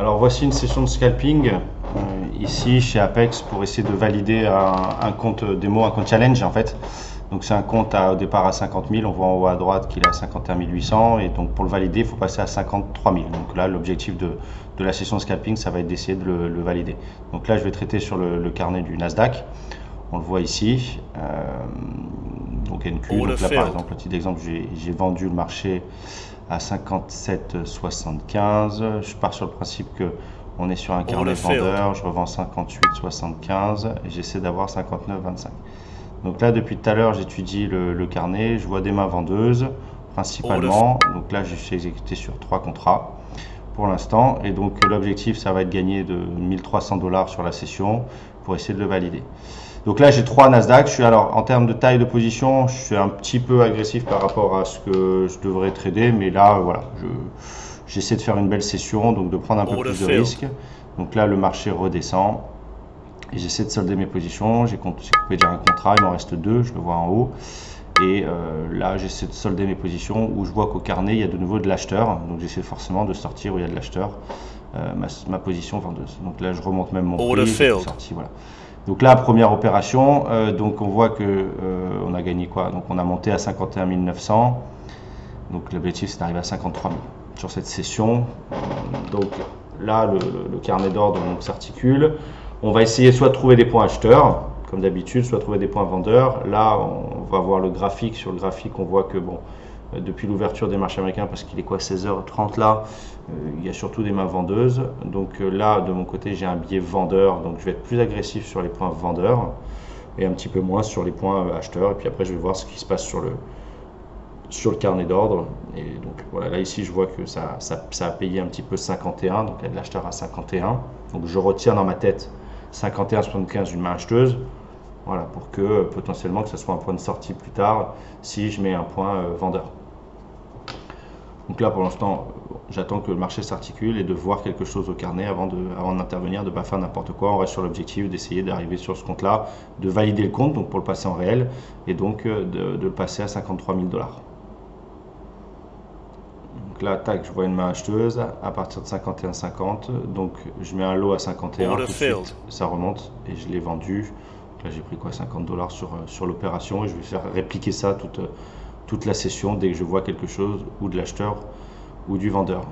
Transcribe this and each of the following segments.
Alors voici une session de scalping ici chez Apex pour essayer de valider un compte démo, un compte challenge en fait. Donc c'est un compte au départ à 50 000, on voit en haut à droite qu'il est à 51 800 et donc pour le valider il faut passer à 53 000. Donc là l'objectif de la session de scalping ça va être d'essayer de le valider. Donc là je vais traiter sur le carnet du Nasdaq, on le voit ici, donc NQ, donc là par exemple, petit exemple, j'ai vendu le marché à 57,75. Je pars sur le principe que on est sur un carnet vendeur, je revends 58,75 et j'essaie d'avoir 59,25. Donc là, depuis tout à l'heure, j'étudie le carnet, je vois des mains vendeuses principalement. Donc là, je suis exécuté sur 3 contrats pour l'instant. Et donc l'objectif, ça va être gagner de 1300 $ sur la session pour essayer de le valider. Donc là, j'ai 3 Nasdaq. Alors, en termes de taille de position, je suis un petit peu agressif par rapport à ce que je devrais trader. Mais là, voilà, j'essaie de faire une belle session, donc de prendre un peu plus de risques. Donc là, le marché redescend. Et j'essaie de solder mes positions. J'ai coupé déjà un contrat, il m'en reste 2, je le vois en haut. Et là, j'essaie de solder mes positions où je vois qu'au carnet, il y a de nouveau de l'acheteur. Donc j'essaie forcément de sortir où il y a de l'acheteur ma position vendeuse. Donc là, je remonte même mon prix, sorti, voilà. Donc là, première opération, donc on voit que on a gagné quoi? Donc on a monté à 51 900. Donc l'objectif, c'est d'arriver à 53 000 sur cette session. Donc là, le carnet d'ordre s'articule. On va essayer soit de trouver des points acheteurs, comme d'habitude, soit trouver des points vendeurs. Là, on va voir le graphique. Sur le graphique, on voit que bon, depuis l'ouverture des marchés américains, parce qu'il est quoi, 16h30 là, il y a surtout des mains vendeuses. Donc là, de mon côté, j'ai un biais vendeur, donc je vais être plus agressif sur les points vendeurs et un petit peu moins sur les points acheteurs. Et puis après, je vais voir ce qui se passe sur le carnet d'ordre. Et donc voilà, là ici, je vois que ça a payé un petit peu 51, donc il y a de l'acheteur à 51. Donc je retiens dans ma tête 51,75 une main acheteuse, voilà, pour que potentiellement que ce soit un point de sortie plus tard si je mets un point vendeur. Donc là pour l'instant j'attends que le marché s'articule et de voir quelque chose au carnet avant d'intervenir, de ne pas faire n'importe quoi. On reste sur l'objectif d'essayer d'arriver sur ce compte là, de valider le compte donc pour le passer en réel et donc de le passer à 53 000 $. Donc là, tac, je vois une main acheteuse à partir de 51,50. Donc je mets un lot à 51, tout de suite ça remonte et je l'ai vendu. Là j'ai pris quoi, 50 $ sur l'opération et je vais faire répliquer ça toute la session dès que je vois quelque chose ou de l'acheteur ou du vendeur.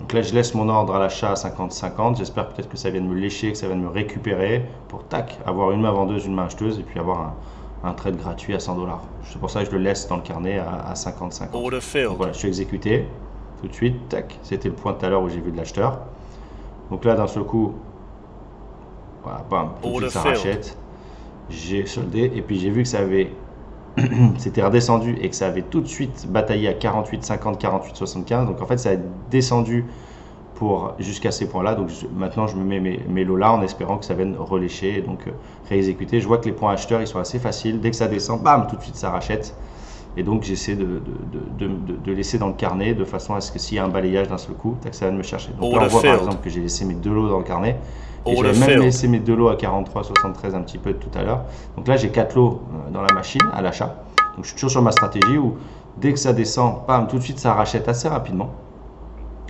Donc là je laisse mon ordre à l'achat à 50,50. J'espère peut-être que ça vienne me lécher, que ça vienne me récupérer pour tac, avoir une main vendeuse, une main acheteuse et puis avoir un trade gratuit à 100 $. C'est pour ça que je le laisse dans le carnet à 50,50. Donc voilà, je suis exécuté tout de suite, tac, c'était le point tout à l'heure où j'ai vu de l'acheteur. Donc là d'un seul coup, voilà, bam, tout de suite ça rachète. J'ai soldé et puis j'ai vu que ça avait c'était redescendu et que ça avait tout de suite bataillé à 48,50, 48,75. Donc en fait ça a descendu jusqu'à ces points là. Donc maintenant je me mets mes lots là en espérant que ça vienne relécher et donc réexécuter. Je vois que les points acheteurs ils sont assez faciles, dès que ça descend, bam, tout de suite ça rachète et donc j'essaie de laisser dans le carnet de façon à ce que s'il y a un balayage d'un seul coup, ça vienne me chercher. Donc là on voit par exemple que j'ai laissé mes 2 lots dans le carnet et j'avais même laissé mes 2 lots à 43,73 un petit peu tout à l'heure. Donc là j'ai 4 lots dans la machine à l'achat. Donc je suis toujours sur ma stratégie où dès que ça descend, bam, tout de suite ça rachète assez rapidement.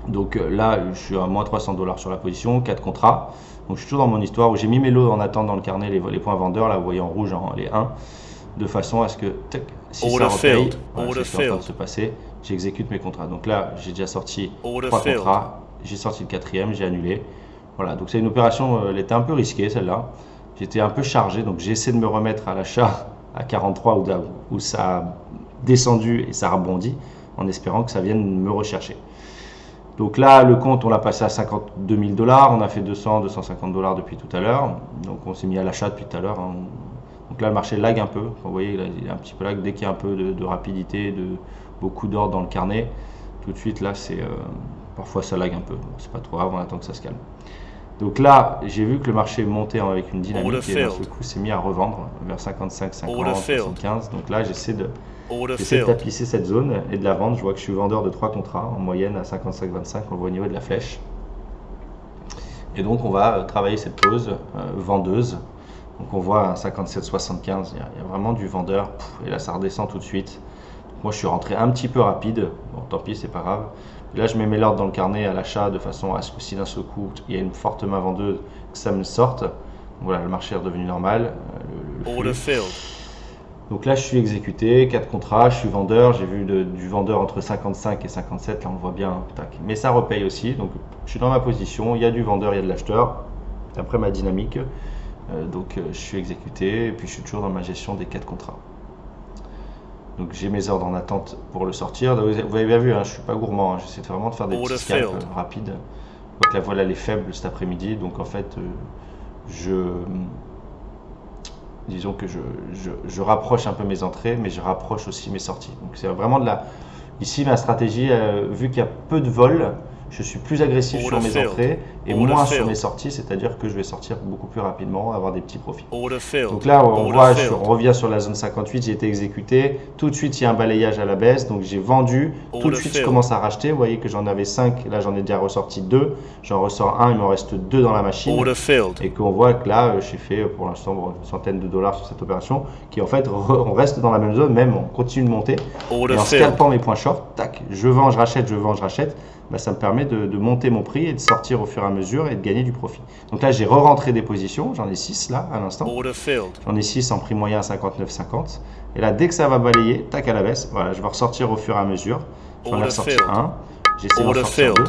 Donc là, je suis à moins 300 $ sur la position, 4 contrats. Donc je suis toujours dans mon histoire où j'ai mis mes lots en attente dans le carnet, les points vendeurs, là vous voyez en rouge, les 1, de façon à ce que si ça repaye, voilà, c'est ce qui est en train de se passer, j'exécute mes contrats. Donc là, j'ai déjà sorti 3 contrats, j'ai sorti le 4e, j'ai annulé. Voilà, donc c'est une opération, elle était un peu risquée celle-là. J'étais un peu chargé, donc j'ai essayé de me remettre à l'achat à 43 où ça a descendu et ça a rebondi, en espérant que ça vienne me rechercher. Donc là, le compte, on l'a passé à 52 000 $. On a fait 200, 250 $ depuis tout à l'heure. Donc on s'est mis à l'achat depuis tout à l'heure. Donc là, le marché lag un peu. Vous voyez, il est un petit peu lag. Dès qu'il y a un peu de rapidité, beaucoup d'ordre dans le carnet, tout de suite, là, parfois ça lag un peu. Bon, c'est pas trop grave, on attend que ça se calme. Donc là, j'ai vu que le marché montait avec une dynamique et d'un seul coup, s'est mis à revendre vers 55, 50, 75. Donc là, j'essaie de tapisser cette zone et de la vendre. Je vois que je suis vendeur de 3 contrats en moyenne à 55,25. On le voit au niveau de la flèche. Et donc on va travailler cette pause vendeuse. Donc on voit à 57,75, il y a vraiment du vendeur. Et là ça redescend tout de suite. Moi, je suis rentré un petit peu rapide. Bon, tant pis, c'est pas grave. Et là, je mets mes ordres dans le carnet à l'achat de façon à ce que si d'un seul coup, il y a une forte main vendeuse, que ça me sorte. Voilà, le marché est redevenu normal. Le flux. Donc là, je suis exécuté, 4 contrats, je suis vendeur. J'ai vu du vendeur entre 55 et 57. Là, on voit bien. Tac. Mais ça repaye aussi. Donc, je suis dans ma position. Il y a du vendeur, il y a de l'acheteur. Après ma dynamique. Donc, je suis exécuté. Et puis, je suis toujours dans ma gestion des 4 contrats. Donc j'ai mes ordres en attente pour le sortir. Vous avez bien vu, hein, je ne suis pas gourmand, hein, j'essaie vraiment de faire des petits scalps rapides. Je vois que la voile elle est faible cet après-midi, donc en fait disons que je rapproche un peu mes entrées, mais je rapproche aussi mes sorties. Donc c'est vraiment de la... Ici ma stratégie, vu qu'il y a peu de vol, je suis plus agressif sur mes entrées et moins sur mes sorties, c'est-à-dire que je vais sortir beaucoup plus rapidement, avoir des petits profits. Donc là, on voit, on revient sur la zone 58, j'ai été exécuté. Tout de suite, il y a un balayage à la baisse, donc j'ai vendu. Tout de suite, je commence à racheter. Vous voyez que j'en avais 5, là j'en ai déjà ressorti 2. J'en ressors 1, il m'en reste 2 dans la machine. Et qu'on voit que là, j'ai fait pour l'instant une centaine de dollars sur cette opération, qui en fait, on reste dans la même zone, même on continue de monter. Et en scalpant mes points short, tac, je vends, je rachète, je vends, je rachète. Bah, ça me permet de monter mon prix et de sortir au fur et à mesure et de gagner du profit. Donc là, j'ai re-rentré des positions, j'en ai 6 là à l'instant. J'en ai 6 en prix moyen à 59,50. Et là, dès que ça va balayer, tac à la baisse, voilà, je vais ressortir au fur et à mesure. J'en ai ressorti 1, j'essaie d'en sortir 2.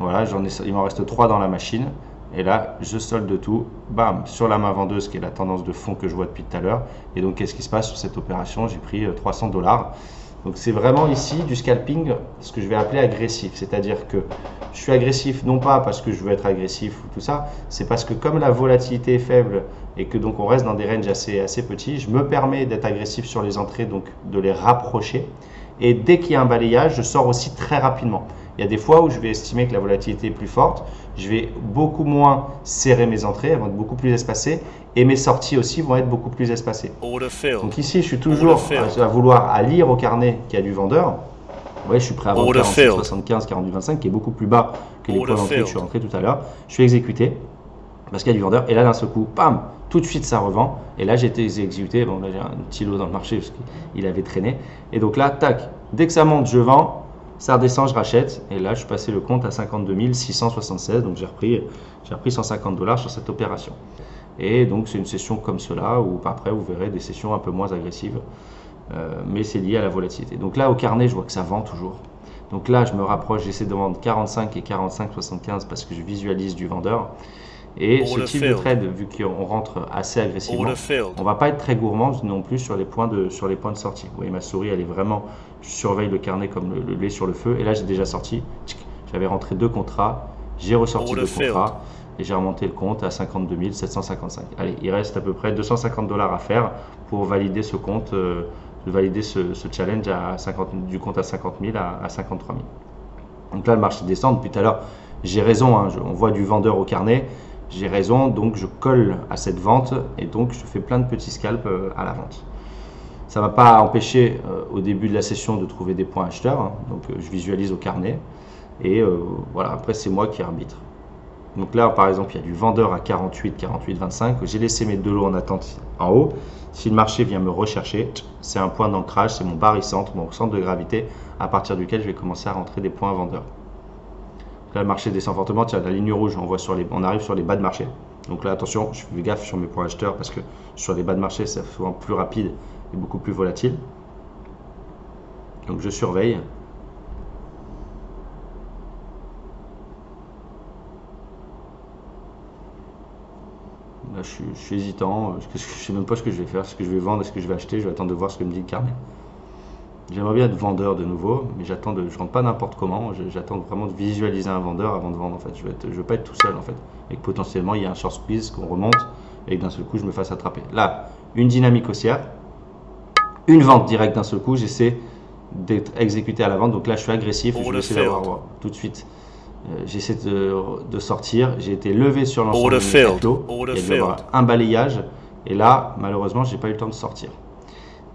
Voilà, il m'en reste 3 dans la machine. Et là, je solde tout, bam, sur la main vendeuse qui est la tendance de fond que je vois depuis tout à l'heure. Et donc, qu'est-ce qui se passe sur cette opération? J'ai pris 300 dollars. Donc c'est vraiment ici du scalping, ce que je vais appeler agressif. C'est-à-dire que je suis agressif non pas parce que je veux être agressif ou tout ça, c'est parce que comme la volatilité est faible et que donc on reste dans des ranges assez petits, je me permets d'être agressif sur les entrées, donc de les rapprocher. Et dès qu'il y a un balayage, je sors aussi très rapidement. Il y a des fois où je vais estimer que la volatilité est plus forte, je vais beaucoup moins serrer mes entrées, elles vont être beaucoup plus espacées, et mes sorties aussi vont être beaucoup plus espacées. Donc ici, je suis toujours à vouloir lire au carnet qu'il y a du vendeur. Vous voyez, je suis prêt à vendre 46,75, 48,25, qui est beaucoup plus bas que les points d'entrée que je suis rentré tout à l'heure. Je suis exécuté parce qu'il y a du vendeur, et là d'un seul coup, bam, tout de suite ça revend, et là j'ai été exécuté. Bon, là j'ai un petit lot dans le marché parce qu'il avait traîné, et donc là, tac, dès que ça monte, je vends. Ça redescend, je rachète, et là je suis passé le compte à 52 676, donc j'ai repris 150 dollars sur cette opération. Et donc c'est une session comme cela, où après vous verrez des sessions un peu moins agressives, mais c'est lié à la volatilité. Donc là au carnet, je vois que ça vend toujours. Donc là je me rapproche, j'essaie de vendre 45 et 45,75 parce que je visualise du vendeur. Et ce type de trade, vu qu'on rentre assez agressivement, on ne va pas être très gourmand non plus sur les points de sortie. Vous voyez, ma souris, elle est vraiment, je surveille le carnet comme le lait sur le feu. Et là, j'ai déjà sorti, j'avais rentré 2 contrats, j'ai ressorti 2 contrats et j'ai remonté le compte à 52 755. Allez, il reste à peu près 250 dollars à faire pour valider ce compte, valider ce challenge du compte à 50 000 à 53 000. Donc là, le marché descend. Depuis tout à l'heure, j'ai raison, hein, on voit du vendeur au carnet. J'ai raison, donc je colle à cette vente et donc je fais plein de petits scalps à la vente. Ça ne m'a pas empêché au début de la session de trouver des points acheteurs, hein, donc je visualise au carnet et voilà, après c'est moi qui arbitre. Donc là par exemple il y a du vendeur à 48, 25, j'ai laissé mes 2 lots en attente en haut. Si le marché vient me rechercher, c'est un point d'ancrage, c'est mon barycentre, mon centre de gravité à partir duquel je vais commencer à rentrer des points vendeurs. Là, le marché descend fortement, tiens, la ligne rouge, on arrive sur les bas de marché. Donc là, attention, je fais gaffe sur mes points acheteurs parce que sur les bas de marché, c'est souvent plus rapide et beaucoup plus volatile. Donc je surveille. Là, je suis hésitant, je ne sais même pas ce que je vais faire, est-ce que je vais vendre, est-ce que je vais acheter, je vais attendre de voir ce que me dit le carnet. J'aimerais bien être vendeur de nouveau, mais je ne rentre pas n'importe comment. J'attends vraiment de visualiser un vendeur avant de vendre en fait. Je veux pas être tout seul en fait. Et que potentiellement il y a un short squeeze, qu'on remonte et que d'un seul coup je me fasse attraper. Là, une dynamique haussière, une vente directe d'un seul coup, j'essaie d'être exécuté à la vente. Donc là je suis agressif, je vais essayer d'avoir tout de suite. J'essaie de sortir. J'ai été levé sur l'ensemble de mes 4 lots. Il y a dû y avoir un balayage. Et là, malheureusement, j'ai pas eu le temps de sortir.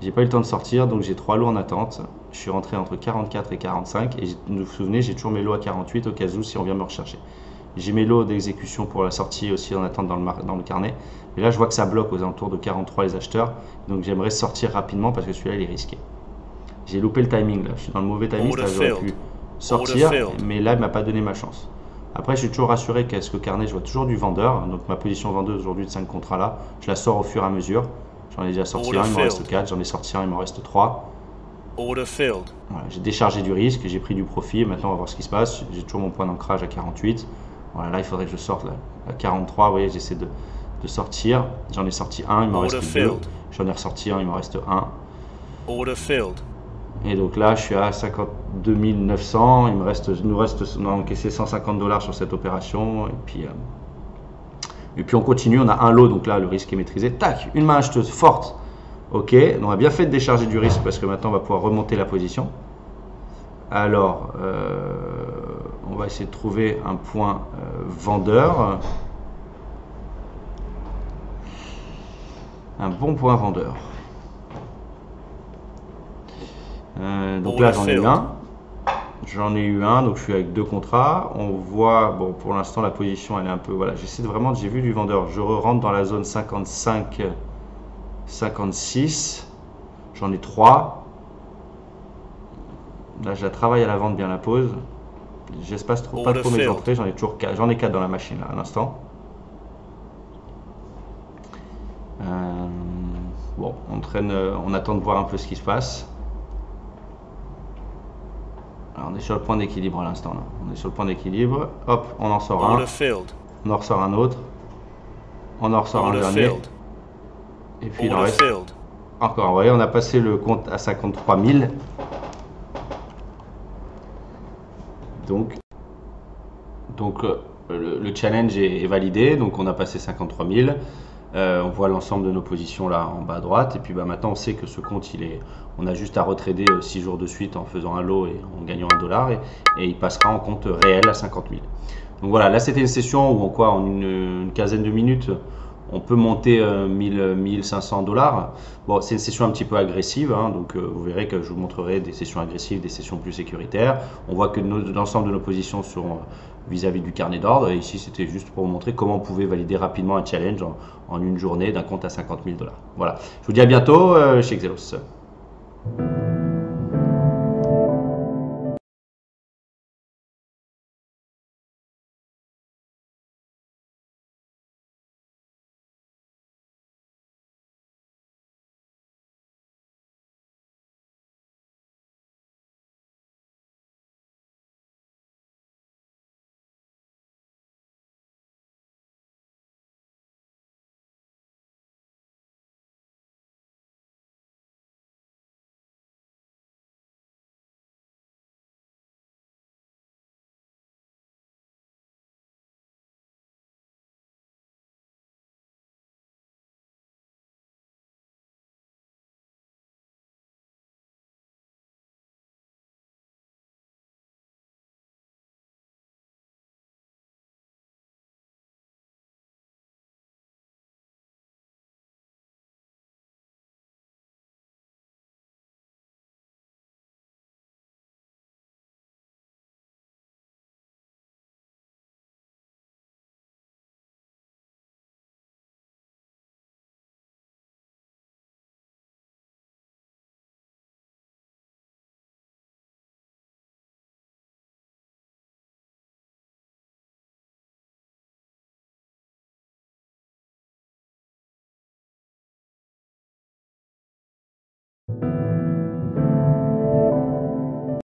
J'ai pas eu le temps de sortir, donc j'ai 3 lots en attente. Je suis rentré entre 44 et 45 et vous vous souvenez, j'ai toujours mes lots à 48 au cas où si on vient me rechercher. J'ai mes lots d'exécution pour la sortie aussi en attente dans le carnet. Et là, je vois que ça bloque aux alentours de 43 les acheteurs. Donc j'aimerais sortir rapidement parce que celui-là, il est risqué. J'ai loupé le timing là, je suis dans le mauvais timing, j'aurais pu sortir, mais là il m'a pas donné ma chance. Après je suis toujours rassuré qu'à ce carnet je vois toujours du vendeur, donc ma position vendeuse aujourd'hui de 5 contrats là, je la sors au fur et à mesure. J'en ai déjà sorti un, il m'en reste 4, j'en ai sorti un, il m'en reste 3. Voilà, j'ai déchargé du risque, j'ai pris du profit, maintenant on va voir ce qui se passe. J'ai toujours mon point d'ancrage à 48. Voilà, là il faudrait que je sorte là, à 43, vous voyez, j'essaie de sortir. J'en ai sorti un, il m'en reste 2. J'en ai ressorti un, il m'en reste 1. Et donc là je suis à 52 900, il nous reste, on a encaissé 150 $ sur cette opération. Et puis on continue, on a un lot, donc là le risque est maîtrisé. Tac, une main acheteuse forte. Ok, on a bien fait de décharger du risque parce que maintenant on va pouvoir remonter la position. Alors, on va essayer de trouver un point vendeur. Un bon point vendeur. Donc là j'en ai eu un. J'en ai eu un, donc je suis avec 2 contrats. On voit, bon pour l'instant la position elle est un peu, voilà, j'essaie de vraiment, j'ai vu du vendeur. Je rentre dans la zone 55, 56. J'en ai 3. Là je la travaille à la vente bien la pause. J'espace pas trop mes entrées, j'en ai toujours 4, j'en ai 4 dans la machine là à l'instant. Bon, on attend de voir un peu ce qui se passe. Alors, on est sur le point d'équilibre à l'instant là. On est sur le point d'équilibre. Hop, on en sort un. On en ressort un autre. On en ressort un dernier. Et puis il en reste encore. Vous voyez, on a passé le compte à 53 000. Donc le challenge est validé. Donc on a passé 53 000. On voit l'ensemble de nos positions là en bas à droite. Et puis maintenant on sait que ce compte on a juste à retrader 6 jours de suite en faisant un lot et en gagnant $1 et il passera en compte réel à 50 000. Donc voilà, là c'était une session où en une quinzaine de minutes on peut monter 1500 $. Bon, c'est une session un petit peu agressive, hein, donc vous verrez que je vous montrerai des sessions agressives, des sessions plus sécuritaires. On voit que l'ensemble de nos positions sont vis-à-vis du carnet d'ordre. Et ici, c'était juste pour vous montrer comment on pouvait valider rapidement un challenge en une journée d'un compte à 50 000 $. Voilà, je vous dis à bientôt chez Xelos.